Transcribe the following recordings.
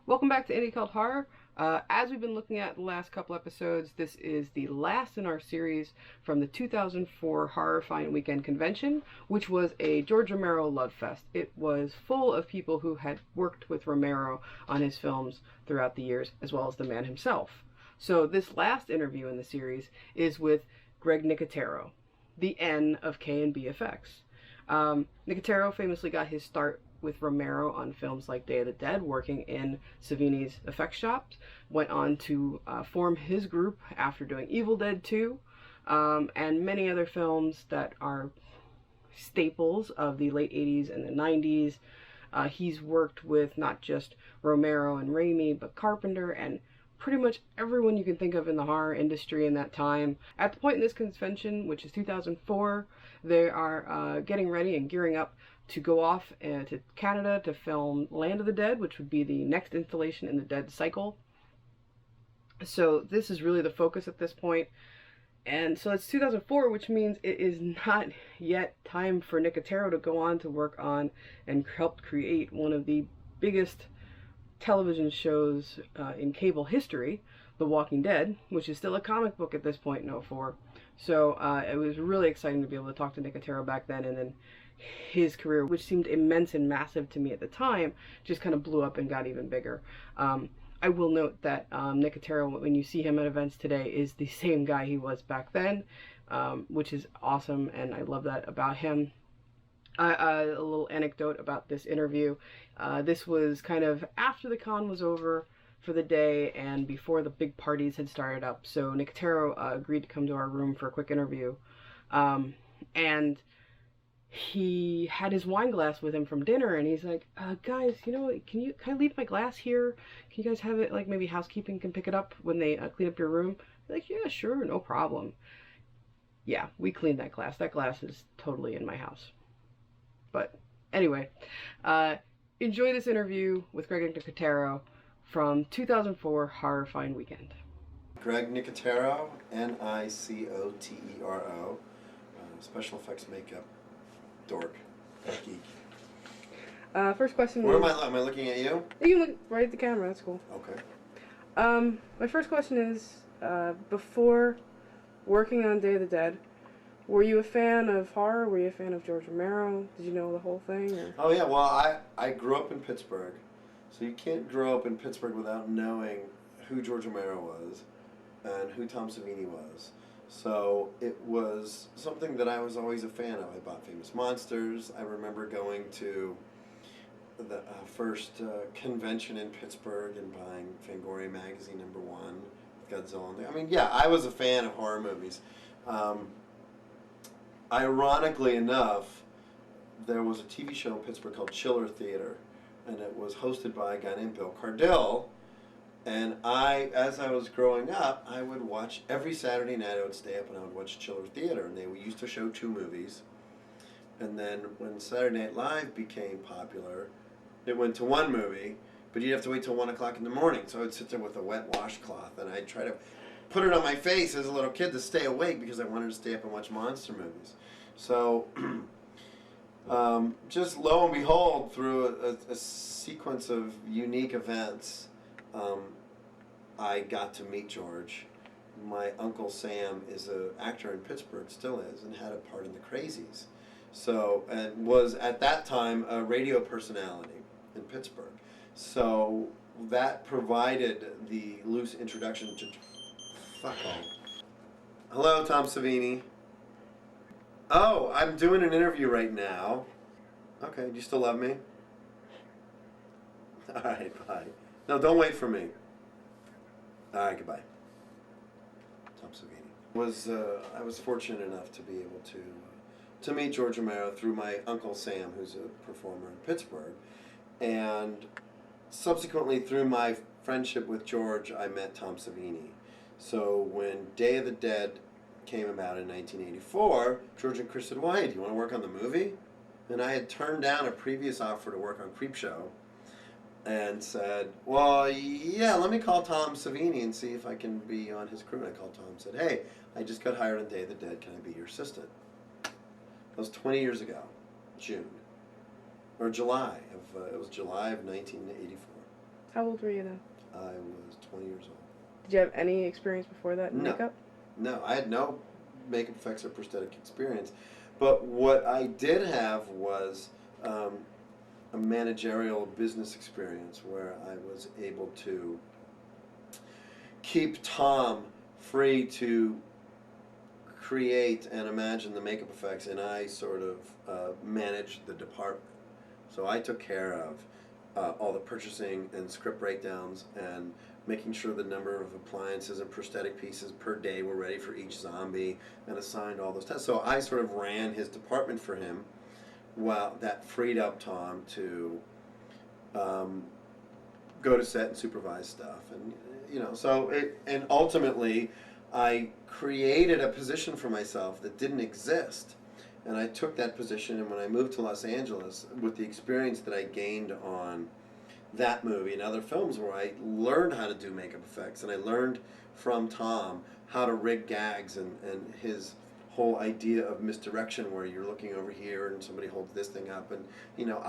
Welcome back to Indie Cult Horror. As we've been looking at the last couple episodes, this is the last in our series from the 2004 Horrorfind Weekend convention, which was a George Romero love fest. It was full of people who had worked with Romero on his films throughout the years, as well as the man himself. So this last interview in the series is with Greg Nicotero, the N of K and B effects. Nicotero famously got his start with Romero on films like Day of the Dead, working in Savini's effects shops. Went on to form his group after doing Evil Dead 2, and many other films that are staples of the late 80s and the 90s. He's worked with not just Romero and Raimi, but Carpenter and pretty much everyone you can think of in the horror industry in that time. At the point in this convention, which is 2004, they are getting ready and gearing up to go off to Canada to film Land of the Dead, which would be the next installation in the Dead cycle. So this is really the focus at this point. And so it's 2004, which means it is not yet time for Nicotero to go on to work on and help create one of the biggest television shows in cable history, The Walking Dead, which is still a comic book at this point in 2004. So it was really exciting to be able to talk to Nicotero back then, and then his career, which seemed immense and massive to me at the time, just kind of blew up and got even bigger. I will note that Nicotero, when you see him at events today, is the same guy he was back then, which is awesome, and I love that about him. A little anecdote about this interview. This was kind of after the con was over for the day and before the big parties had started up. So Nicotero agreed to come to our room for a quick interview. And he had his wine glass with him from dinner, and he's like, guys, can I leave my glass here? Can you guys have it, like maybe housekeeping can pick it up when they clean up your room? They're like, yeah, sure, no problem. Yeah, we cleaned that glass. That glass is totally in my house. But anyway, enjoy this interview with Greg Nicotero from 2004 Horrorfind Weekend. Greg Nicotero, Nicotero, special effects makeup dork, geek. First question. Where am I looking at you? You can look right at the camera. That's cool. Okay. My first question is, before working on Day of the Dead, were you a fan of horror? Were you a fan of George Romero? Did you know the whole thing? Or? Oh yeah, well I grew up in Pittsburgh, so you can't grow up in Pittsburgh without knowing who George Romero was and who Tom Savini was. So it was something that I was always a fan of. I bought Famous Monsters. I remember going to the first convention in Pittsburgh and buying Fangoria magazine #1 with Godzilla. I mean, yeah, I was a fan of horror movies. Ironically enough, there was a TV show in Pittsburgh called Chiller Theater, and it was hosted by a guy named Bill Cardell. And as I was growing up, I would watch every Saturday night. I would stay up and I would watch Chiller Theater, and they used to show 2 movies. And then when Saturday Night Live became popular, it went to 1 movie, but you'd have to wait till 1 o'clock in the morning. So I would sit there with a wet washcloth, and I'd try to put it on my face as a little kid to stay awake because I wanted to stay up and watch monster movies. So just lo and behold, through a sequence of unique events, I got to meet George. My Uncle Sam is an actor in Pittsburgh, still is, and had a part in the Crazies. So, and was at that time a radio personality in Pittsburgh. So that provided the loose introduction to... Fuck off. Hello, Tom Savini. Oh, I'm doing an interview right now. Okay, do you still love me? All right, bye. No, don't wait for me. All right, goodbye. Tom Savini. I was fortunate enough to be able to meet George Romero through my Uncle Sam, who's a performer in Pittsburgh. And subsequently, through my friendship with George, I met Tom Savini. So when Day of the Dead came about in 1984, George and Chris said, well, hey, do you want to work on the movie? And I had turned down a previous offer to work on Creepshow and said, well, yeah, let me call Tom Savini and see if I can be on his crew. And I called Tom and said, hey, I just got hired on Day of the Dead. Can I be your assistant? That was 20 years ago, June. Or July. It was July of 1984. How old were you then? I was 20 years old. Did you have any experience before that in No. makeup? No, I had no makeup effects or prosthetic experience. But what I did have was a managerial business experience where I was able to keep Tom free to create and imagine the makeup effects, and I sort of managed the department. So I took care of all the purchasing and script breakdowns and making sure the number of appliances and prosthetic pieces per day were ready for each zombie and assigned all those tests. So I sort of ran his department for him, while that freed up Tom to go to set and supervise stuff. And, you know, so and ultimately I created a position for myself that didn't exist. And I took that position, and when I moved to Los Angeles, with the experience that I gained on that movie and other films where I learned how to do makeup effects, and I learned from Tom how to rig gags and his whole idea of misdirection where you're looking over here and somebody holds this thing up, and you know,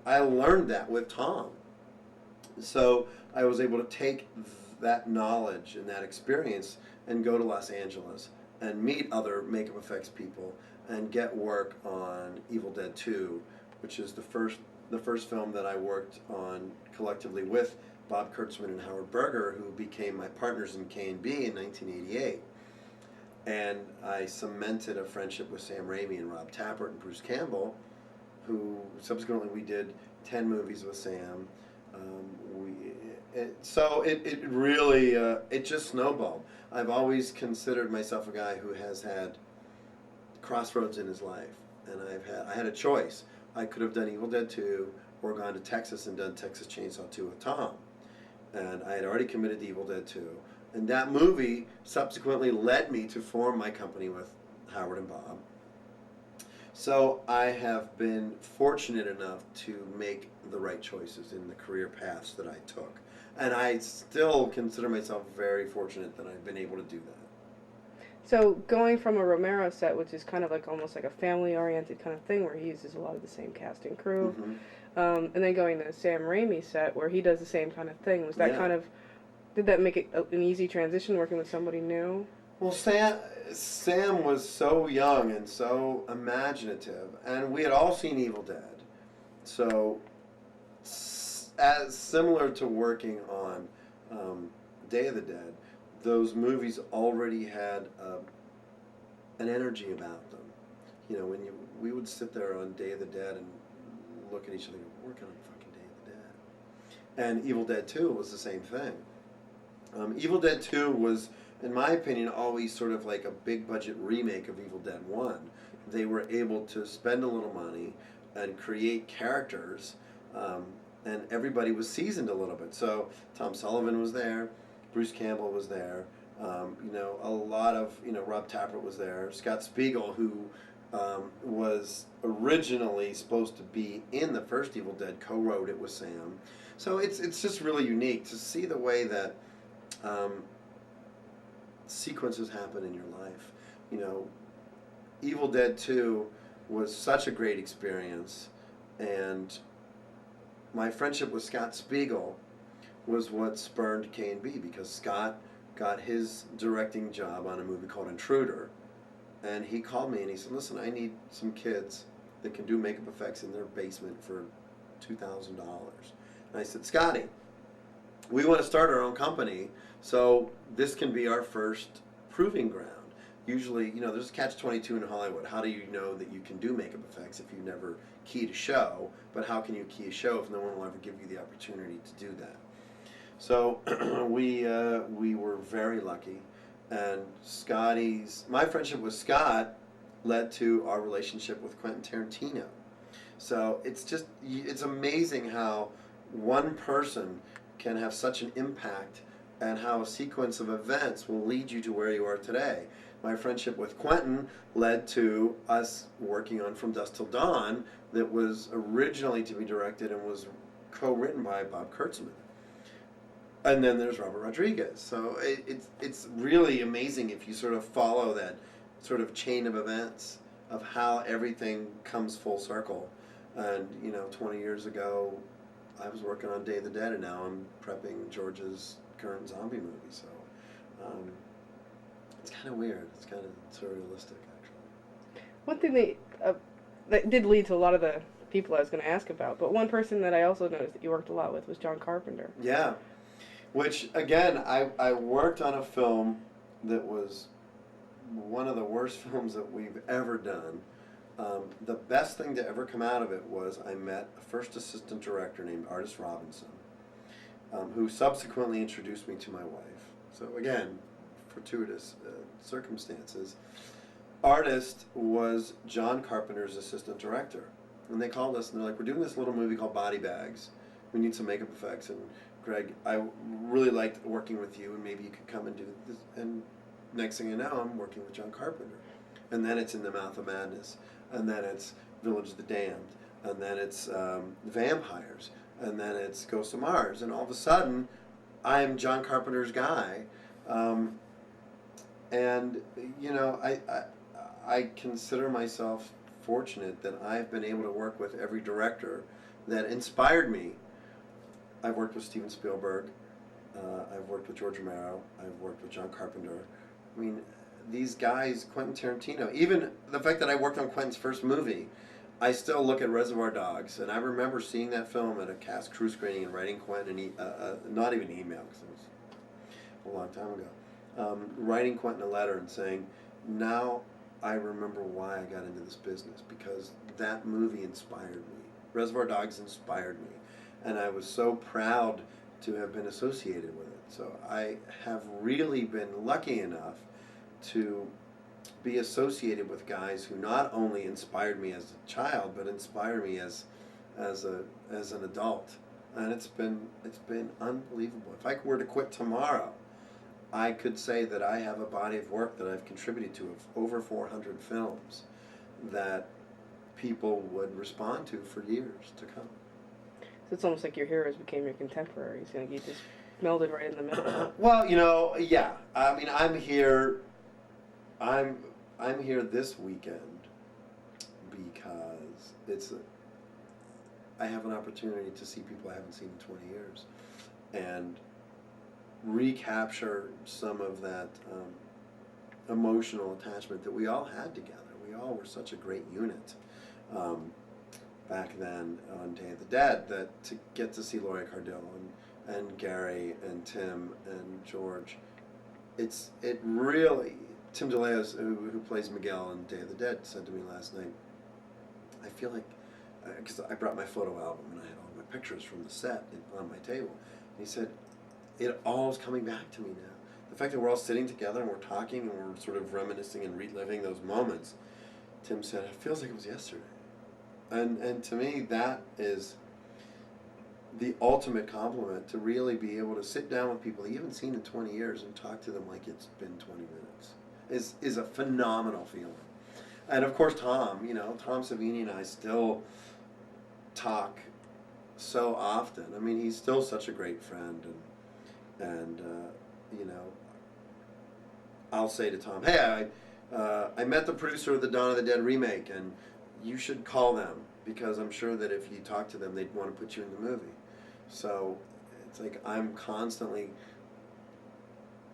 I learned that with Tom. So I was able to take that knowledge and that experience and go to Los Angeles and meet other makeup effects people and get work on Evil Dead 2, which is the first film that I worked on collectively with Bob Kurtzman and Howard Berger, who became my partners in K&B in 1988. And I cemented a friendship with Sam Raimi and Rob Tapert and Bruce Campbell, who subsequently we did 10 movies with Sam. So it really, it just snowballed. I've always considered myself a guy who has had crossroads in his life, and I had a choice. I could have done Evil Dead 2 or gone to Texas and done Texas Chainsaw 2 with Tom. And I had already committed to Evil Dead 2. And that movie subsequently led me to form my company with Howard and Bob. So I have been fortunate enough to make the right choices in the career paths that I took. And I still consider myself very fortunate that I've been able to do that. So going from a Romero set, which is kind of like almost like a family-oriented kind of thing, where he uses a lot of the same cast and crew, and then going to a Sam Raimi set where he does the same kind of thing, was that kind of, did that make it an easy transition working with somebody new? Well, Sam was so young and so imaginative, and we had all seen Evil Dead. So, as similar to working on Day of the Dead, those movies already had an energy about them. You know, we would sit there on Day of the Dead and look at each other and go, working on fucking Day of the Dead. And Evil Dead 2 was the same thing. Evil Dead 2 was, in my opinion, always sort of like a big budget remake of Evil Dead 1. They were able to spend a little money and create characters, and everybody was seasoned a little bit. So Tom Sullivan was there, Bruce Campbell was there, you know, a lot of, you know, Rob Tapert was there, Scott Spiegel, who was originally supposed to be in the first Evil Dead, co-wrote it with Sam. So it's just really unique to see the way that sequences happen in your life. You know, Evil Dead 2 was such a great experience, and my friendship with Scott Spiegel was what spurned K&B, because Scott got his directing job on a movie called Intruder, and he called me and he said, listen, I need some kids that can do makeup effects in their basement for $2,000. And I said, Scotty, we want to start our own company, so this can be our first proving ground. Usually, you know, there's a catch-22 in Hollywood. How do you know that you can do makeup effects if you never keyed a show? But how can you key a show if no one will ever give you the opportunity to do that? So we were very lucky, and my friendship with Scott led to our relationship with Quentin Tarantino. So it's amazing how one person can have such an impact, and how a sequence of events will lead you to where you are today. My friendship with Quentin led to us working on From Dusk Till Dawn, that was originally to be directed and was co-written by Bob Kurtzman. And then there's Robert Rodriguez. So it's really amazing if you sort of follow that sort of chain of events of how everything comes full circle. And, you know, 20 years ago, I was working on Day of the Dead, and now I'm prepping George's current zombie movie. So it's kind of weird. It's kind of surrealistic, actually. One thing that did lead to a lot of the people I was going to ask about, but one person that I also noticed that you worked a lot with was John Carpenter. Yeah, which again, I worked on a film that was one of the worst films that we've ever done. The best thing to ever come out of it was I met a first assistant director named Artis Robinson, who subsequently introduced me to my wife. So again, fortuitous circumstances. Artist was John Carpenter's assistant director. And they called us and they're like, we're doing this little movie called Body Bags. We need some makeup effects. And Greg, I really liked working with you, and maybe you could come and do this. And next thing you know, I'm working with John Carpenter. And then it's In the Mouth of Madness. And then it's Village of the Damned. And then it's Vampires. And then it's Ghost of Mars. And all of a sudden, I'm John Carpenter's guy. And, you know, I consider myself fortunate that I've been able to work with every director that inspired me. I've worked with Steven Spielberg. I've worked with George Romero. I've worked with John Carpenter. I mean, these guys, Quentin Tarantino, even the fact that I worked on Quentin's first movie, I still look at Reservoir Dogs, and I remember seeing that film at a cast crew screening and writing Quentin, not even email, because it was a long time ago, writing Quentin a letter and saying, now I remember why I got into this business, because that movie inspired me. Reservoir Dogs inspired me, and I was so proud to have been associated with it. So I have really been lucky enough to be associated with guys who not only inspired me as a child, but inspire me as an adult, and it's been unbelievable. If I were to quit tomorrow, I could say that I have a body of work that I've contributed to of over 400 films that people would respond to for years to come. So it's almost like your heroes became your contemporaries. You know, you just melded right in the middle. Well, you know, yeah. I mean, I'm here this weekend because I have an opportunity to see people I haven't seen in 20 years and recapture some of that emotional attachment that we all had together. We all were such a great unit back then on Day of the Dead, that to get to see Laurie Cardille and Gary and Tim and George, it really, Tim DeLeo, who plays Miguel in Day of the Dead, said to me last night, I feel like, because I brought my photo album and I had all my pictures from the set on my table, and he said, it all is coming back to me now. The fact that we're all sitting together and we're talking and we're sort of reminiscing and reliving those moments, Tim said, it feels like it was yesterday. And to me, that is the ultimate compliment, to really be able to sit down with people you haven't seen in 20 years and talk to them like it's been 20 minutes is a phenomenal feeling. And of course, Tom Savini and I still talk so often. I mean, he's still such a great friend, and you know, I'll say to Tom, hey, I met the producer of the Dawn of the Dead remake, and you should call them, because I'm sure that if you talk to them, they'd want to put you in the movie. So it's like I'm constantly,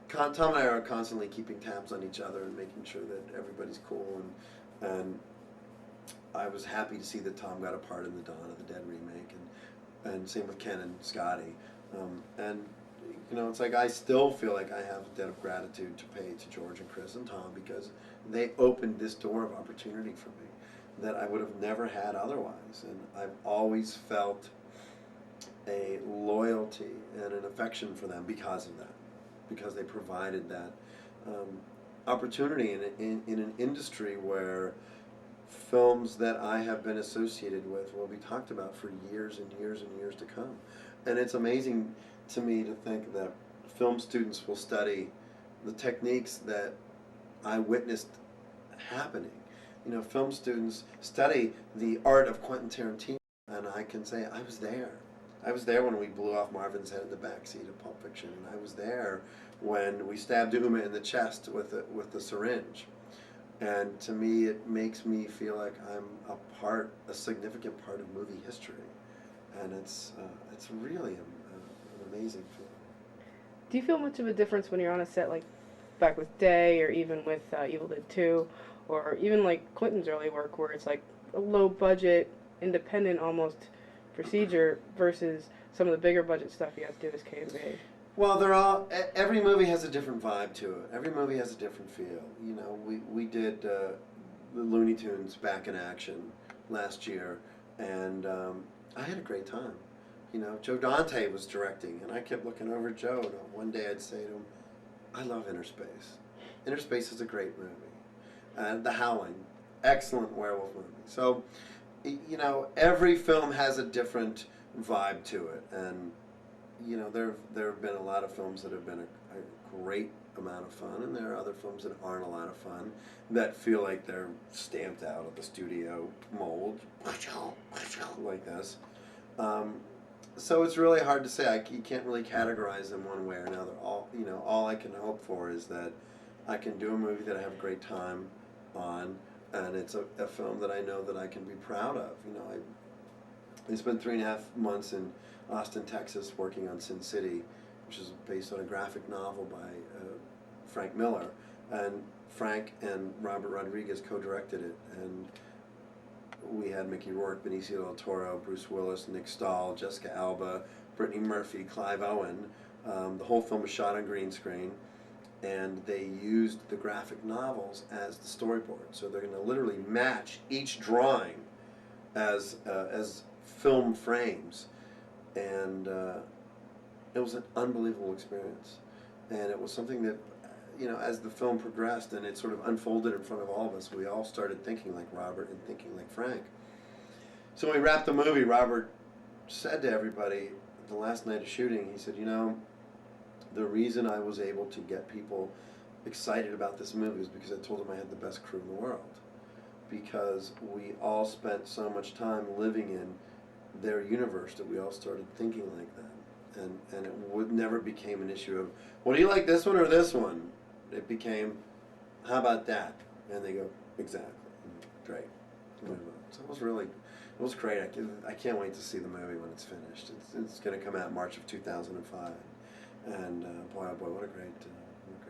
Tom and I are constantly keeping tabs on each other and making sure that everybody's cool, and I was happy to see that Tom got a part in the Dawn of the Dead remake, and same with Ken and Scotty, and you know, it's like I still feel like I have a debt of gratitude to pay to George and Chris and Tom, because they opened this door of opportunity for me that I would have never had otherwise. And I've always felt a loyalty and an affection for them because of that, because they provided that opportunity in an industry where films that I have been associated with will be talked about for years and years and years to come. And it's amazing to me to think that film students will study the techniques that I witnessed happening. You know, film students study the art of Quentin Tarantino, and I can say I was there. I was there when we blew off Marvin's head in the backseat of Pulp Fiction, and I was there when we stabbed Uma in the chest with the syringe. And to me, it makes me feel like I'm a significant part of movie history. and it's really an amazing film. Do you feel much of a difference when you're on a set like back with Day, or even with Evil Dead 2, or even like Clinton's early work, where it's like a low budget, independent almost procedure versus some of the bigger budget stuff you have to do as K&B? Well, every movie has a different vibe to it. Every movie has a different feel. You know, we did the Looney Tunes Back in Action last year, and I had a great time. You know, Joe Dante was directing, and I kept looking over at Joe, and one day I'd say to him, I love Inner Space. Inner Space is a great movie. And The Howling, excellent werewolf movie. So, you know, every film has a different vibe to it, and you know, there have been a lot of films that have been a great amount of fun, and there are other films that aren't a lot of fun, that feel like they're stamped out of the studio mold, like this. So it's really hard to say. You can't really categorize them one way or another. All I can hope for is that I can do a movie that I have a great time on, and it's a film that I know that I can be proud of. You know, I spent 3.5 months in Austin, Texas, working on Sin City, which is based on a graphic novel by Frank Miller, and Frank and Robert Rodriguez co-directed it, and we had Mickey Rourke, Benicio del Toro, Bruce Willis, Nick Stahl, Jessica Alba, Brittany Murphy, Clive Owen. The whole film was shot on green screen, and they used the graphic novels as the storyboard. So they're going to literally match each drawing as film frames, and it was an unbelievable experience. And it was something that, you know, as the film progressed and it sort of unfolded in front of all of us, we all started thinking like Robert and thinking like Frank. So when we wrapped the movie, Robert said to everybody the last night of shooting, he said, you know, the reason I was able to get people excited about this movie is because I told them I had the best crew in the world. Because we all spent so much time living in their universe that we all started thinking like that. And it never became an issue of, well, do you like this one or this one? It became, how about that? And they go, exactly. Great. So it was great. I can't wait to see the movie when it's finished. It's going to come out March of 2005. And boy, oh boy, what a great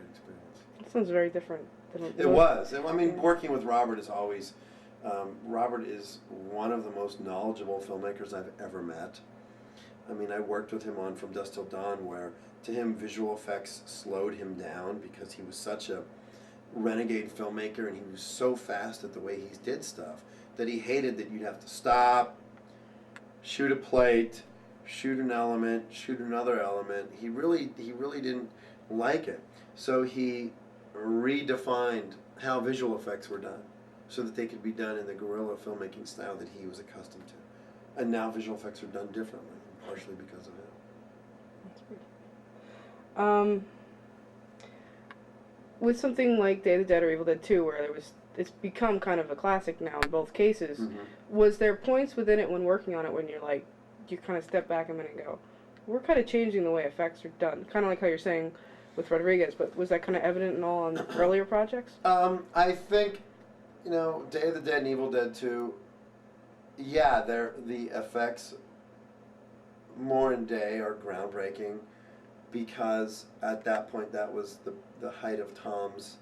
experience. It sounds very different than it was. I mean, working with Robert is always, Robert is one of the most knowledgeable filmmakers I've ever met. I mean, I worked with him on From Dusk Till Dawn, where to him visual effects slowed him down because he was such a renegade filmmaker, and he was so fast at the way he did stuff that he hated that you'd have to stop, shoot a plate, shoot an element, shoot another element. He really didn't like it. So he redefined how visual effects were done so that they could be done in the guerrilla filmmaking style that he was accustomed to. And now visual effects are done differently, partially because of it. With something like Day of the Dead or Evil Dead 2, where it's become kind of a classic now in both cases, was there points within it when working on it when you're like, you kind of step back a minute and go, we're kind of changing the way effects are done, kind of like how you're saying with Rodriguez, but was that kind of evident in all on earlier projects? I think, you know, Day of the Dead and Evil Dead 2, yeah, the effects more in Day are groundbreaking, because at that point that was the height of Tom's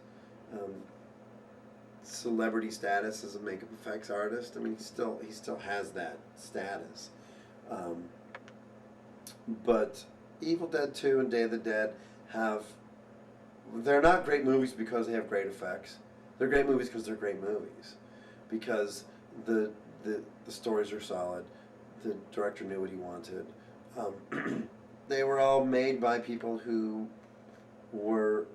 celebrity status as a makeup effects artist. I mean, he still has that status. But Evil Dead 2 and Day of the Dead they're not great movies because they have great effects. They're great movies because they're great movies. Because the stories are solid. The director knew what he wanted. They were all made by people who were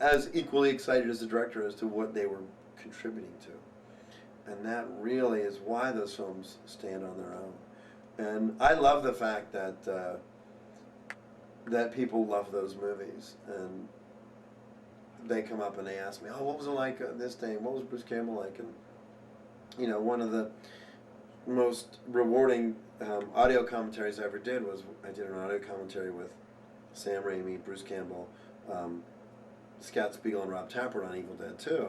as equally excited as the director as to what they were contributing to. And that really is why those films stand on their own. And I love the fact that that people love those movies, and they come up and they ask me, "Oh, what was it like this day? What was Bruce Campbell like?" And you know, one of the most rewarding audio commentaries I ever did was I did an audio commentary with Sam Raimi, Bruce Campbell, Scott Spiegel, and Rob Tappert on Evil Dead 2.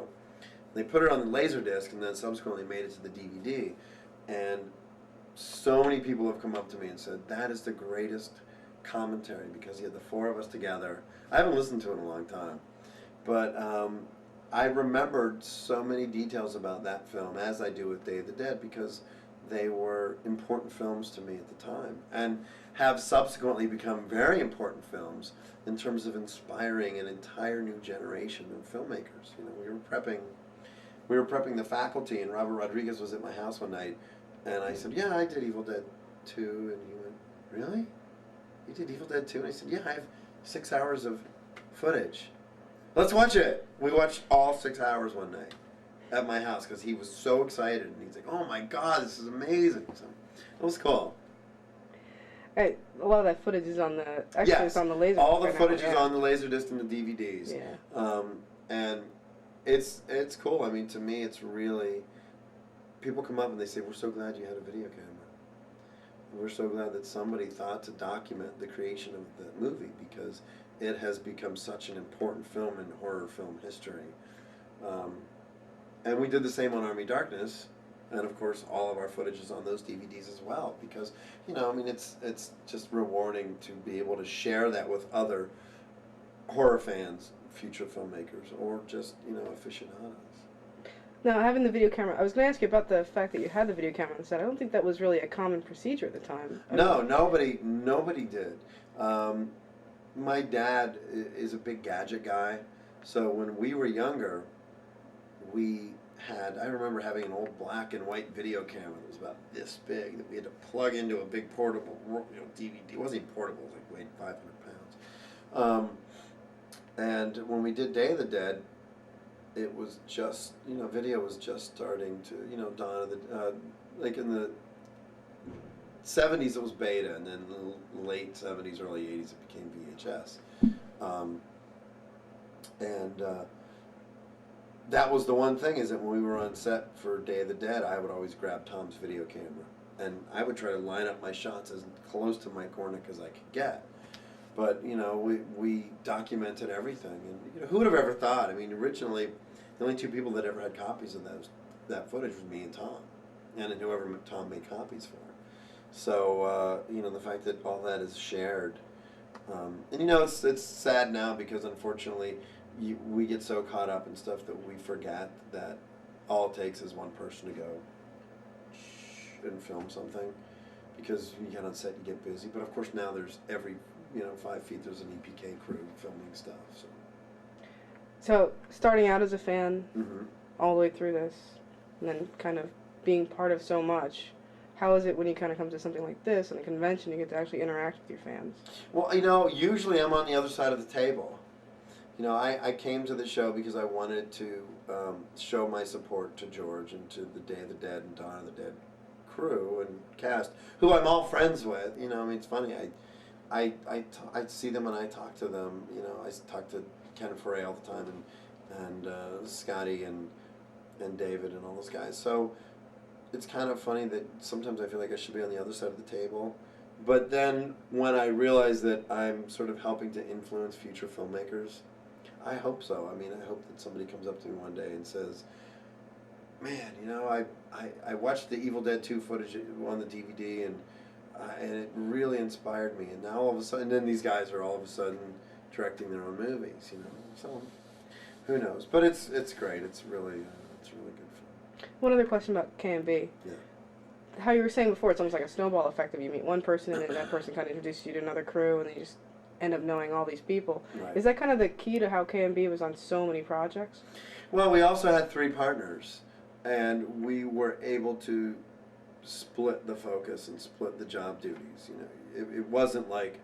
They put it on the Laserdisc and then subsequently made it to the DVD. And so many people have come up to me and said, that is the greatest commentary, because you had the four of us together. I haven't listened to it in a long time, but I remembered so many details about that film, as I do with Day of the Dead, because they were important films to me at the time, and have subsequently become very important films in terms of inspiring an entire new generation of filmmakers. You know, we were prepping the faculty, and Robert Rodriguez was at my house one night, and I said, "Yeah, I did Evil Dead 2," and he went, "Really? You did Evil Dead 2?" And I said, "Yeah, I have 6 hours of footage. Let's watch it." We watched all 6 hours one night at my house because he was so excited, and he's like, "Oh my God, this is amazing!" So it was cool. A lot of that footage is on the it's on the laser. All the footage is on the Laserdisc and the DVDs. Yeah. And it's cool. I mean, to me, it's really, people come up and they say, "We're so glad you had a video camera. We're so glad that somebody thought to document the creation of the movie, because it has become such an important film in horror film history." And we did the same on Army Darkness, and of course all of our footage is on those DVDs as well, because, you know, I mean, it's just rewarding to be able to share that with other horror fans, future filmmakers, or just, you know, aficionados. Now, having the video camera, I was going to ask you about the fact that you had the video camera on set. I don't think that was really a common procedure at the time. No, nobody did. My dad is a big gadget guy, so when we were younger, I remember having an old black and white video camera that was about this big that we had to plug into a big portable, DVD. It wasn't even portable, it was like weighed 500 pounds. And when we did Day of the Dead, it was just, video was just starting to, dawn of the, like in the 70s it was beta, and then the late 70s, early 80s it became VHS. That was the one thing, is that when we were on set for Day of the Dead, I would always grab Tom's video camera, and I would try to line up my shots as close to Mike Gornick as I could get. But, we documented everything, and who would have ever thought? I mean, originally, the only two people that ever had copies of that footage was me and Tom, and whoever Tom made copies for. So, the fact that all that is shared, and it's sad now, because unfortunately we get so caught up in stuff that we forget that all it takes is one person to go and film something, because you get on set, you get busy. But of course now there's every 5 feet there's an EPK crew filming stuff. So starting out as a fan, mm-hmm. all the way through this, and then kind of being part of so much, how is it when you kind of come to something like this, and a convention, you get to actually interact with your fans? Well, usually I'm on the other side of the table. I came to the show because I wanted to show my support to George and to the Day of the Dead and Dawn of the Dead crew and cast, who I'm all friends with. It's funny. I see them and I talk to them. I talk to Ken Foray all the time, and Scotty and David and all those guys. So it's kind of funny that sometimes I feel like I should be on the other side of the table. But then when I realize that I'm sort of helping to influence future filmmakers, I hope so. I mean, I hope that somebody comes up to me one day and says, "Man, I watched the Evil Dead 2 footage on the DVD, and it really inspired me. And now all of a sudden, then these guys are all of a sudden directing their own movies, So who knows? But it's great. It's really good fun." One other question about K&B. Yeah. How you were saying before, it's almost like a snowball effect. If you meet one person, and then that person kind of introduces you to another crew, and then you just end up knowing all these people. Right. Is that kind of the key to how K&B was on so many projects? Well, we also had 3 partners, and we were able to split the focus and split the job duties. It wasn't like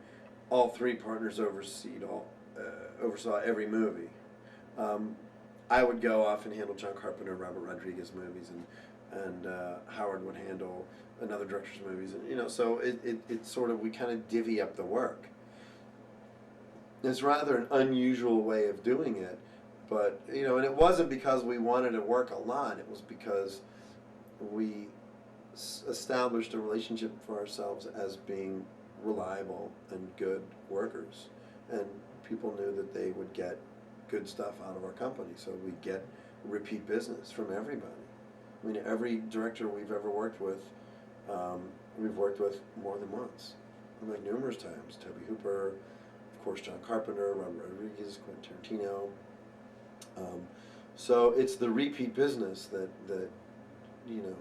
all 3 partners oversaw every movie. I would go off and handle John Carpenter and Robert Rodriguez movies, and Howard would handle another director's movies, and so it sort of, we kind of divvy up the work. It's rather an unusual way of doing it, but and it wasn't because we wanted to work a lot. It was because we established a relationship for ourselves as being reliable and good workers, and people knew that they would get good stuff out of our company, so we'd get repeat business from everybody. I mean, every director we've ever worked with we've worked with more than once. Like numerous times. Toby Hooper, of course, John Carpenter, Robert Rodriguez, Quentin Tarantino. So it's the repeat business that you know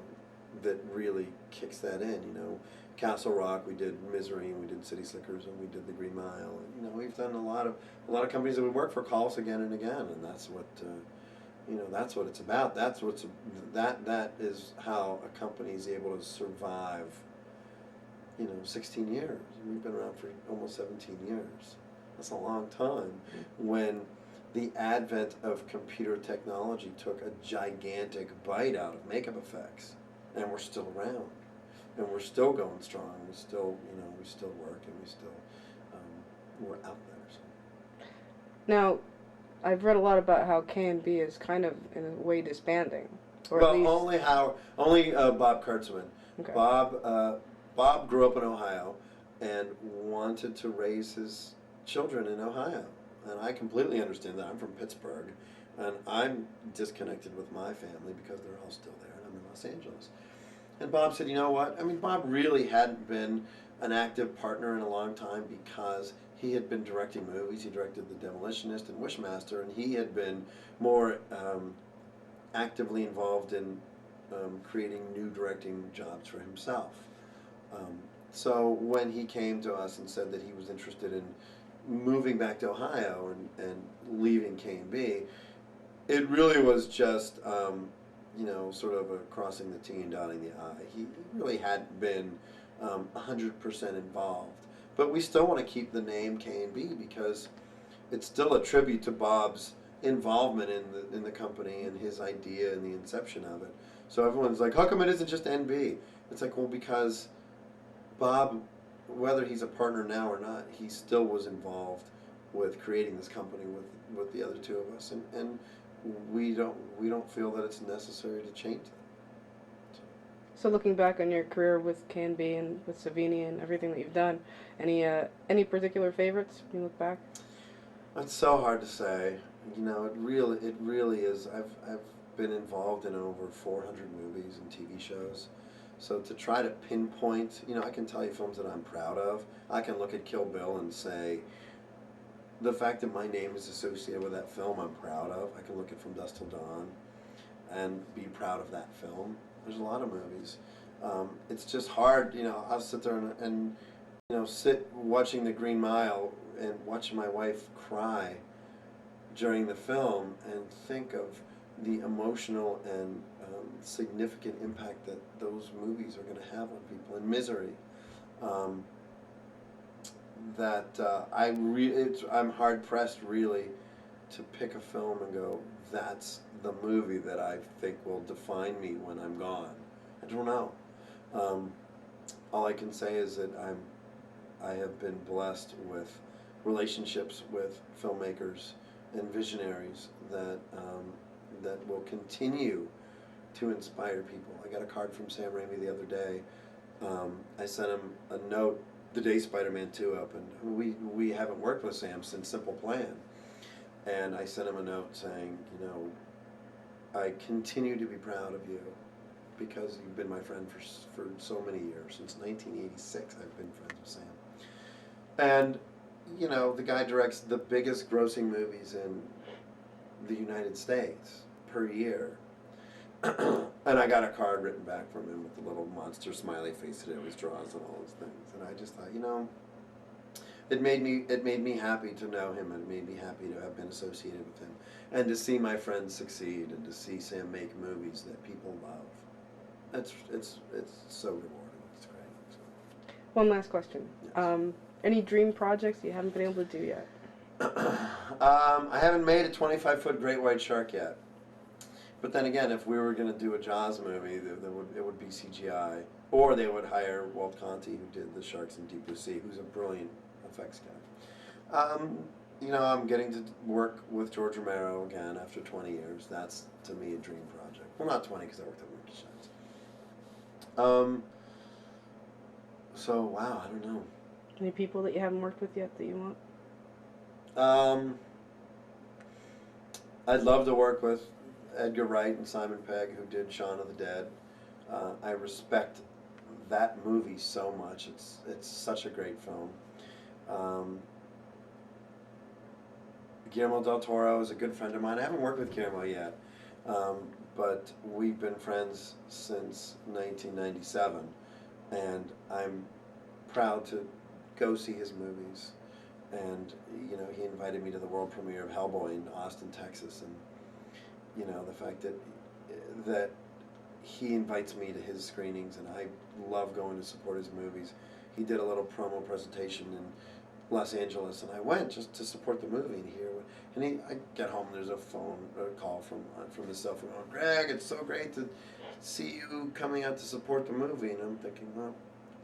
that really kicks that in. You know, Castle Rock, we did Misery, and we did City Slickers, and we did The Green Mile. And, you know, we've done a lot of companies that we work for call us again and again, and that's what that's what it's about. That is how a company is able to survive. 16 years. We've been around for almost 17 years. That's a long time. When the advent of computer technology took a gigantic bite out of makeup effects, and we're still around, and we're still going strong. We still, we still work, and we're out there. So. Now, I've read a lot about how K&B is kind of in a way disbanding, or well, at least only Bob Kurtzman. Okay. Bob grew up in Ohio and wanted to raise his children in Ohio. And I completely understand that. I'm from Pittsburgh, and I'm disconnected with my family because they're all still there, and I'm in Los Angeles. And Bob said, you know what? I mean, Bob really hadn't been an active partner in a long time because he had been directing movies. He directed The Demolitionist and Wishmaster, and he had been more actively involved in creating new directing jobs for himself. So when he came to us and said that he was interested in moving back to Ohio and leaving K&B, it really was just, sort of a crossing the T and dotting the I. He really hadn't been 100% involved. But we still want to keep the name K&B because it's still a tribute to Bob's involvement in the company and his idea and the inception of it. So everyone's like, how come it isn't just NB? It's like, well, because Bob, whether he's a partner now or not, he still was involved with creating this company with the other two of us, and we don't feel that it's necessary to change that. So looking back on your career with K&B and with Savini and everything that you've done, any particular favorites when you look back? It's so hard to say. It really is. I've been involved in over 400 movies and TV shows. So to try to pinpoint, I can tell you films that I'm proud of. I can look at Kill Bill and say, the fact that my name is associated with that film, I'm proud of. I can look at From Dusk Till Dawn and be proud of that film. There's a lot of movies. It's just hard, I'll sit there and sit watching The Green Mile and watching my wife cry during the film and think of the emotional and significant impact that those movies are going to have on people. In Misery, I'm hard pressed really to pick a film and go, that's the movie that I think will define me when I'm gone. I don't know. All I can say is that I have been blessed with relationships with filmmakers and visionaries that will continue to inspire people. I got a card from Sam Raimi the other day. I sent him a note the day Spider-Man 2 opened. I mean, we haven't worked with Sam since Simple Plan. And I sent him a note saying, I continue to be proud of you because you've been my friend for so many years. Since 1986, I've been friends with Sam. And, the guy directs the biggest grossing movies in the United States per year. And I got a card written back from him with the little monster smiley face that he always draws and all those things. And I just thought, it made me happy to know him, and it made me happy to have been associated with him, and to see my friends succeed, and to see Sam make movies that people love. It's so rewarding. It's great. So. One last question. Yes. Any dream projects you haven't been able to do yet? I haven't made a 25-foot great white shark yet. But then again, if we were going to do a Jaws movie, it would be CGI. Or they would hire Walt Conte, who did The Sharks in Deep Blue Sea, who's a brilliant effects guy. I'm getting to work with George Romero again after 20 years. That's, to me, a dream project. Well, not 20, because I worked at Monkey Shots. So, wow, I don't know. Any people that you haven't worked with yet that you want? I'd love to work with Edgar Wright and Simon Pegg, who did Shaun of the Dead. I respect that movie so much. It's such a great film. Guillermo del Toro is a good friend of mine. I haven't worked with Guillermo yet, but we've been friends since 1997, and I'm proud to go see his movies. And you know, he invited me to the world premiere of Hellboy in Austin, Texas, and you know, the fact that he invites me to his screenings, and I love going to support his movies. He did a little promo presentation in Los Angeles, and I went just to support the movie and hear. And I get home, and there's a call from his cell phone. Oh, Greg, it's so great to see you coming out to support the movie. And I'm thinking, well,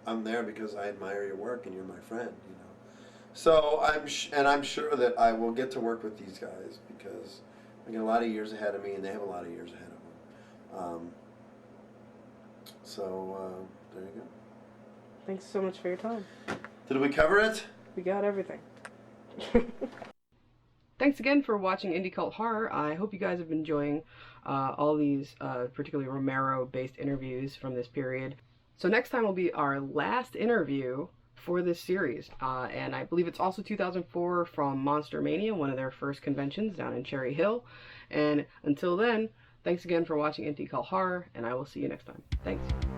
I'm there because I admire your work, and you're my friend, you know. So I'm sure that I will get to work with these guys because I got a lot of years ahead of me, and they have a lot of years ahead of them. There you go. Thanks so much for your time. Did we cover it? We got everything. Thanks again for watching Indie Cult Horror. I hope you guys have been enjoying all these particularly Romero-based interviews from this period. So next time will be our last interview for this series. And I believe it's also 2004 from Monster Mania, one of their first conventions down in Cherry Hill. And until then, thanks again for watching Indie Cult Horror, and I will see you next time. Thanks.